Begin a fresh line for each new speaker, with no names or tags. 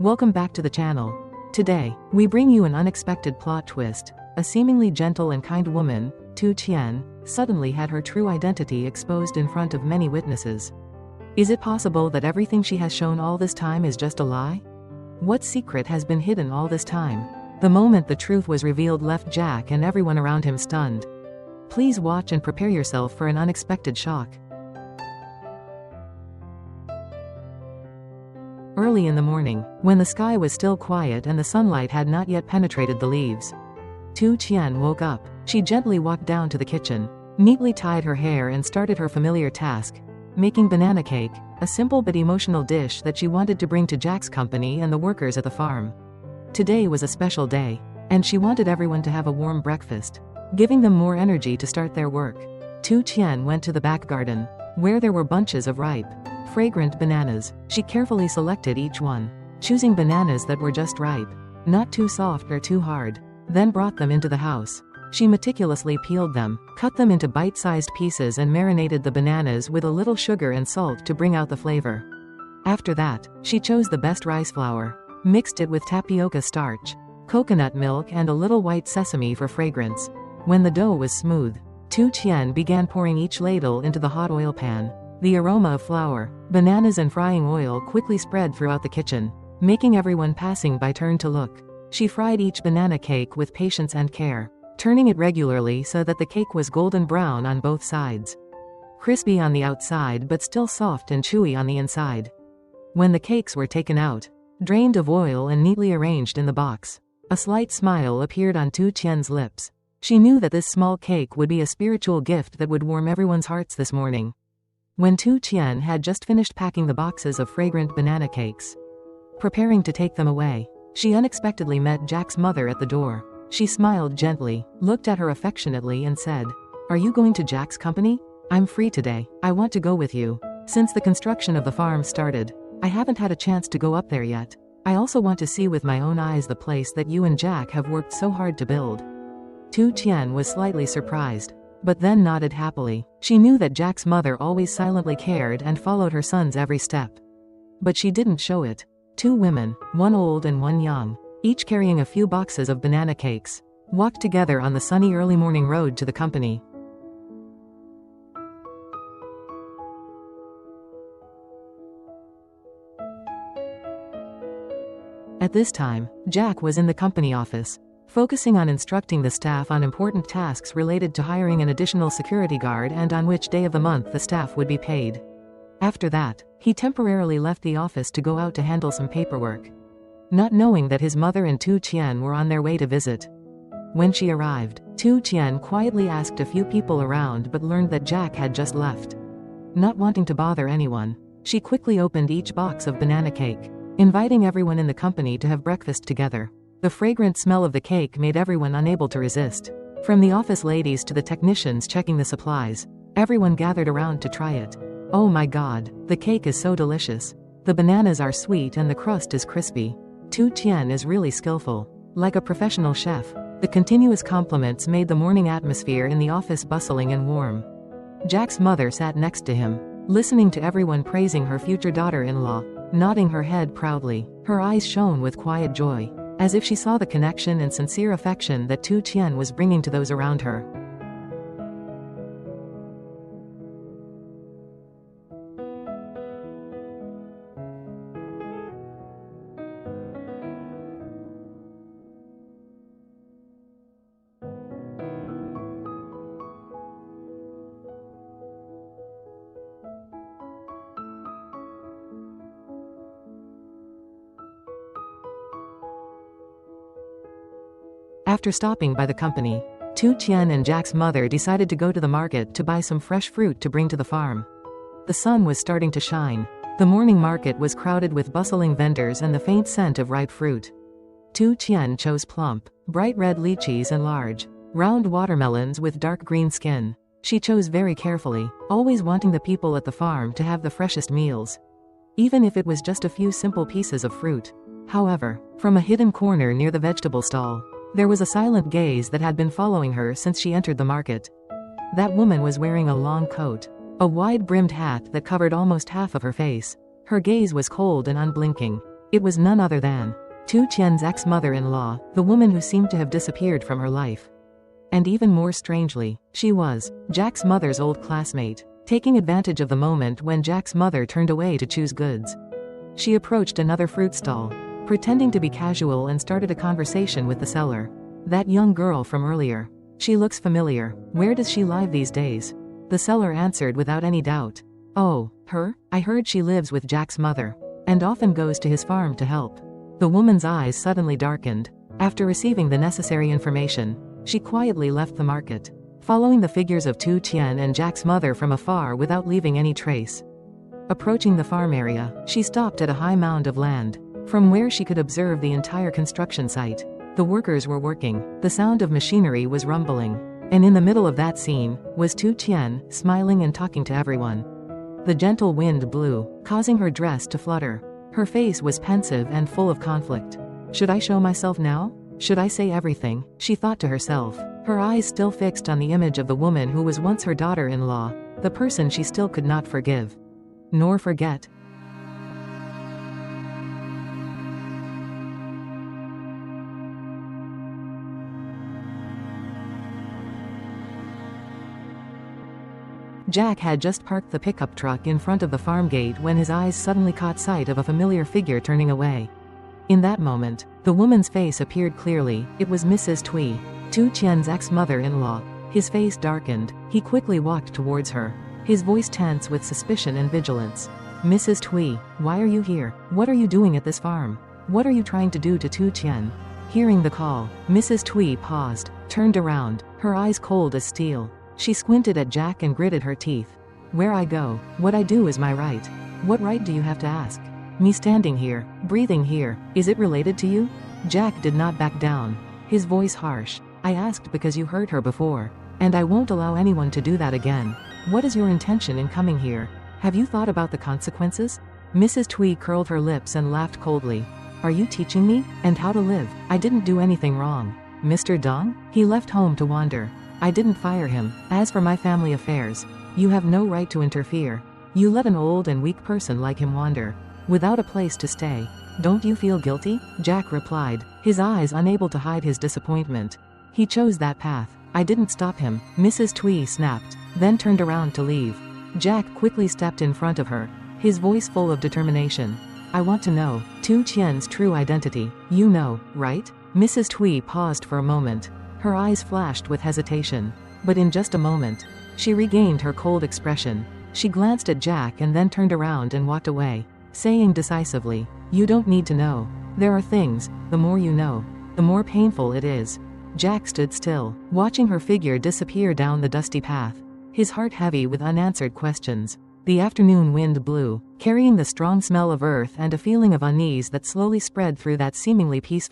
Welcome back to the channel. Today, we bring you an unexpected plot twist. A seemingly gentle and kind woman, Tien, suddenly had her true identity exposed in front of many witnesses. Is it possible that everything she has shown all this time is just a lie? What secret has been hidden all this time? The moment the truth was revealed left Jack and everyone around him stunned. Please watch and prepare yourself for an unexpected shock. Early in the morning, when the sky was still quiet and the sunlight had not yet penetrated the leaves, Tien woke up. She gently walked down to the kitchen, neatly tied her hair and started her familiar task, making banana cake, a simple but emotional dish that she wanted to bring to Jack's company and the workers at the farm. Today was a special day, and she wanted everyone to have a warm breakfast, giving them more energy to start their work. Tien went to the back garden, where there were bunches of ripe, fragrant bananas. She carefully selected each one, choosing bananas that were just ripe, not too soft or too hard, then brought them into the house. She meticulously peeled them, cut them into bite-sized pieces and marinated the bananas with a little sugar and salt to bring out the flavor. After that, she chose the best rice flour, mixed it with tapioca starch, coconut milk and a little white sesame for fragrance. When the dough was smooth, Tien began pouring each ladle into the hot oil pan. The aroma of flour, bananas and frying oil quickly spread throughout the kitchen, making everyone passing by turn to look. She fried each banana cake with patience and care, turning it regularly so that the cake was golden brown on both sides. Crispy on the outside but still soft and chewy on the inside. When the cakes were taken out, drained of oil and neatly arranged in the box, a slight smile appeared on Tien's lips. She knew that this small cake would be a spiritual gift that would warm everyone's hearts this morning. When Tien had just finished packing the boxes of fragrant banana cakes, preparing to take them away, she unexpectedly met Jack's mother at the door. She smiled gently, looked at her affectionately and said, "Are you going to Jack's company? I'm free today. I want to go with you. Since the construction of the farm started, I haven't had a chance to go up there yet. I also want to see with my own eyes the place that you and Jack have worked so hard to build." Tien was slightly surprised, but then nodded happily. She knew that Jack's mother always silently cared and followed her son's every step. But she didn't show it. Two women, one old and one young, each carrying a few boxes of banana cakes, walked together on the sunny early morning road to the company. At this time, Jack was in the company office, focusing on instructing the staff on important tasks related to hiring an additional security guard and on which day of the month the staff would be paid. After that, he temporarily left the office to go out to handle some paperwork, not knowing that his mother and Tien were on their way to visit. When she arrived, Tien quietly asked a few people around but learned that Jack had just left. Not wanting to bother anyone, she quickly opened each box of banana cake, inviting everyone in the company to have breakfast together. The fragrant smell of the cake made everyone unable to resist. From the office ladies to the technicians checking the supplies, everyone gathered around to try it. Oh my god, the cake is so delicious. The bananas are sweet and the crust is crispy. Tien is really skillful. Like a professional chef. The continuous compliments made the morning atmosphere in the office bustling and warm. Jack's mother sat next to him, listening to everyone praising her future daughter-in-law, nodding her head proudly. Her eyes shone with quiet joy, as if she saw the connection and sincere affection that Tien was bringing to those around her. After stopping by the company, Tien and Jack's mother decided to go to the market to buy some fresh fruit to bring to the farm. The sun was starting to shine. The morning market was crowded with bustling vendors and the faint scent of ripe fruit. Tien chose plump, bright red lychees and large, round watermelons with dark green skin. She chose very carefully, always wanting the people at the farm to have the freshest meals, even if it was just a few simple pieces of fruit. However, from a hidden corner near the vegetable stall, there was a silent gaze that had been following her since she entered the market. That woman was wearing a long coat, a wide-brimmed hat that covered almost half of her face. Her gaze was cold and unblinking, It was none other than Tien's ex-mother-in-law, the woman who seemed to have disappeared from her life. And even more strangely, she was Jack's mother's old classmate, taking advantage of the moment when Jack's mother turned away to choose goods. She approached another fruit stall, pretending to be casual, and started a conversation with the seller. That young girl from earlier. She looks familiar. Where does she live these days? The seller answered without any doubt. Oh, her? I heard she lives with Jack's mother, and often goes to his farm to help. The woman's eyes suddenly darkened. After receiving the necessary information, she quietly left the market, following the figures of Tien and Jack's mother from afar without leaving any trace. Approaching the farm area, she stopped at a high mound of land, from where she could observe the entire construction site. The workers were working, the sound of machinery was rumbling, and in the middle of that scene was Tien, smiling and talking to everyone. The gentle wind blew, causing her dress to flutter. Her face was pensive and full of conflict. Should I show myself now? Should I say everything? She thought to herself, her eyes still fixed on the image of the woman who was once her daughter-in-law, the person she still could not forgive. Nor forget. Jack had just parked the pickup truck in front of the farm gate when his eyes suddenly caught sight of a familiar figure turning away. In that moment, the woman's face appeared clearly. It was Mrs. Tien's ex-mother-in-law. His face darkened. He quickly walked towards her, his voice tense with suspicion and vigilance. Mrs. Why are you here? What are you doing at this farm? What are you trying to do to Tien? Hearing the call, Mrs. paused, turned around, her eyes cold as steel. She squinted at Jack and gritted her teeth. Where I go, what I do is my right. What right do you have to ask? Me standing here, breathing here, is it related to you? Jack did not back down, his voice harsh. I asked because you hurt her before, and I won't allow anyone to do that again. What is your intention in coming here? Have you thought about the consequences? Mrs. curled her lips and laughed coldly. Are you teaching me? And how to live? I didn't do anything wrong. Mr. Dong? He left home to wander. I didn't fire him. As for my family affairs, you have no right to interfere. You let an old and weak person like him wander, without a place to stay. Don't you feel guilty? Jack replied, his eyes unable to hide his disappointment. He chose that path. I didn't stop him. Mrs. snapped, then turned around to leave. Jack quickly stepped in front of her, his voice full of determination. I want to know Tien's true identity. You know, right? Mrs. paused for a moment. Her eyes flashed with hesitation, but in just a moment, she regained her cold expression. She glanced at Jack and then turned around and walked away, saying decisively, you don't need to know. There are things, the more you know, the more painful it is. Jack stood still, watching her figure disappear down the dusty path, his heart heavy with unanswered questions. The afternoon wind blew, carrying the strong smell of earth and a feeling of unease that slowly spread through that seemingly peaceful